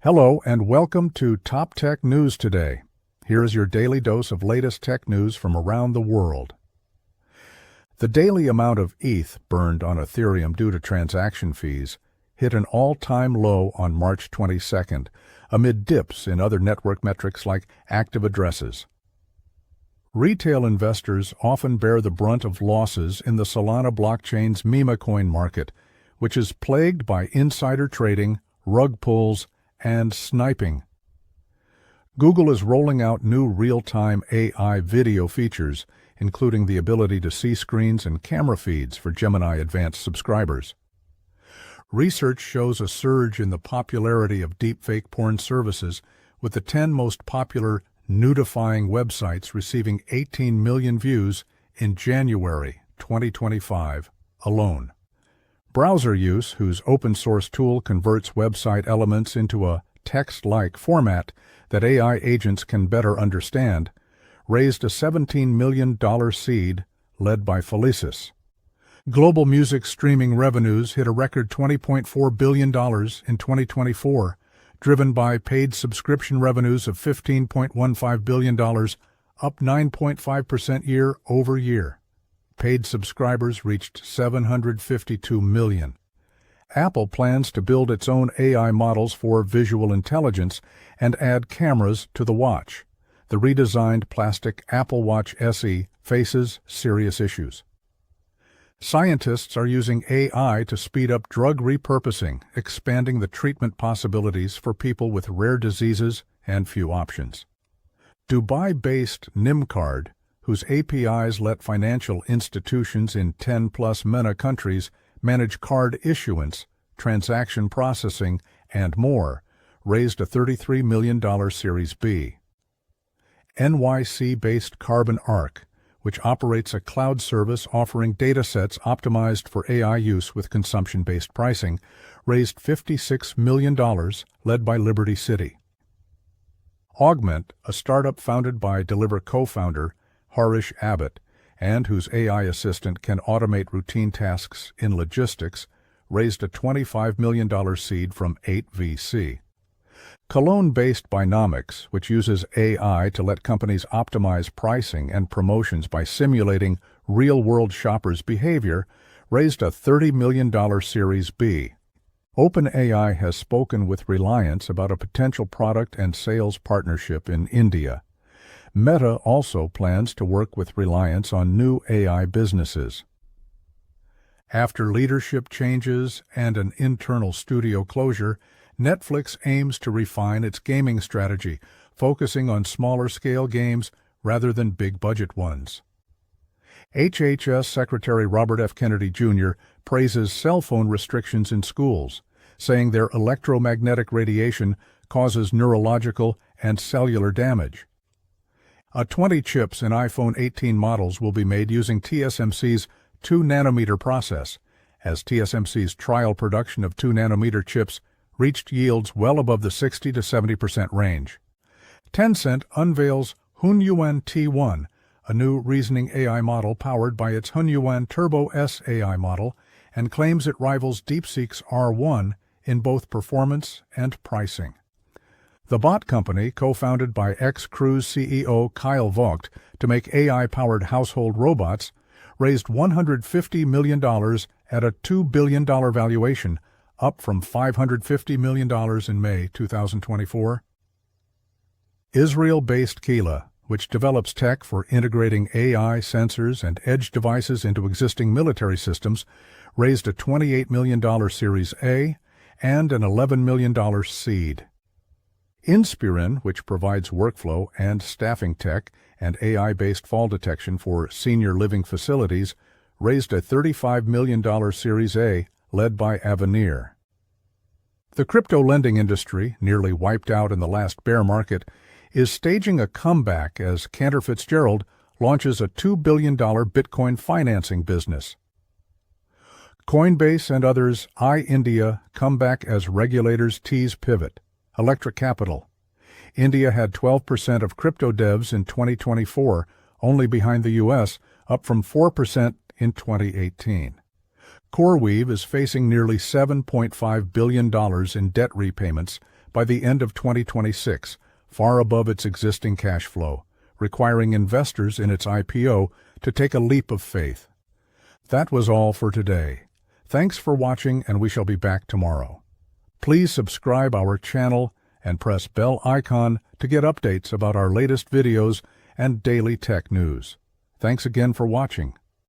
Hello and welcome to Top Tech News Today. Here is your daily dose of latest tech news from around the world. The daily amount of ETH burned on Ethereum due to transaction fees hit an all-time low on March 22nd, amid dips in other network metrics like active addresses. Retail investors often bear the brunt of losses in the Solana blockchain's memecoin market, which is plagued by insider trading, rug pulls, and sniping. Google is rolling out new real-time AI video features, including the ability to see screens and camera feeds for Gemini Advanced subscribers. Research shows a surge in the popularity of deepfake porn services, with the 10 most popular nudifying websites receiving 18 million views in January 2025 alone. Browser use, whose open-source tool converts website elements into a text-like format that AI agents can better understand, raised a $17 million seed led by Felicis. Global music streaming revenues hit a record $20.4 billion in 2024, driven by paid subscription revenues of $15.15 billion, up 9.5% year over year. Paid subscribers reached 752 million. Apple plans to build its own AI models for visual intelligence and add cameras to the watch. The redesigned plastic Apple Watch SE faces serious issues. Scientists are using AI to speed up drug repurposing, expanding the treatment possibilities for people with rare diseases and few options. Dubai-based NymCard, whose APIs let financial institutions in 10-plus MENA countries manage card issuance, transaction processing, and more, raised a $33 million Series B. NYC-based Carbon Arc, which operates a cloud service offering datasets optimized for AI use with consumption-based pricing, raised $56 million, led by Liberty City. Augment, a startup founded by Deliver co-founder Harish Abbott, and whose AI assistant can automate routine tasks in logistics, raised a $25 million seed from 8VC. Cologne-based Binomics, which uses AI to let companies optimize pricing and promotions by simulating real-world shoppers' behavior, raised a $30 million Series B. OpenAI has spoken with Reliance about a potential product and sales partnership in India. Meta also plans to work with Reliance on new AI businesses. After leadership changes and an internal studio closure, Netflix aims to refine its gaming strategy, focusing on smaller-scale games rather than big-budget ones. HHS Secretary Robert F. Kennedy, Jr. praises cell phone restrictions in schools, saying their electromagnetic radiation causes neurological and cellular damage. 20 chips in iPhone 18 models will be made using TSMC's 2-nanometer process, as TSMC's trial production of 2-nanometer chips reached yields well above the 60 to 70% range. Tencent unveils Hunyuan T1, a new reasoning AI model powered by its Hunyuan Turbo S AI model, and claims it rivals DeepSeek's R1 in both performance and pricing. The Bot Company, co-founded by ex-Cruise CEO Kyle Vogt to make AI-powered household robots, raised $150 million at a $2 billion valuation, up from $550 million in May 2024. Israel-based Kila, which develops tech for integrating AI, sensors, and edge devices into existing military systems, raised a $28 million Series A and an $11 million seed. Inspirin, which provides workflow and staffing tech and AI-based fall detection for senior living facilities, raised a $35 million Series A, led by Avenir. The crypto lending industry, nearly wiped out in the last bear market, is staging a comeback as Cantor Fitzgerald launches a $2 billion Bitcoin financing business. Coinbase and others eye India comeback as regulators tease pivot. Electric Capital. India had 12% of crypto devs in 2024, only behind the U.S., up from 4% in 2018. CoreWeave is facing nearly $7.5 billion in debt repayments, by the end of 2026, far above its existing cash flow, requiring investors in its IPO to take a leap of faith. That was all for today. Thanks for watching, and we shall be back tomorrow. Please subscribe our channel and press bell icon to get updates about our latest videos and daily tech news. Thanks again for watching.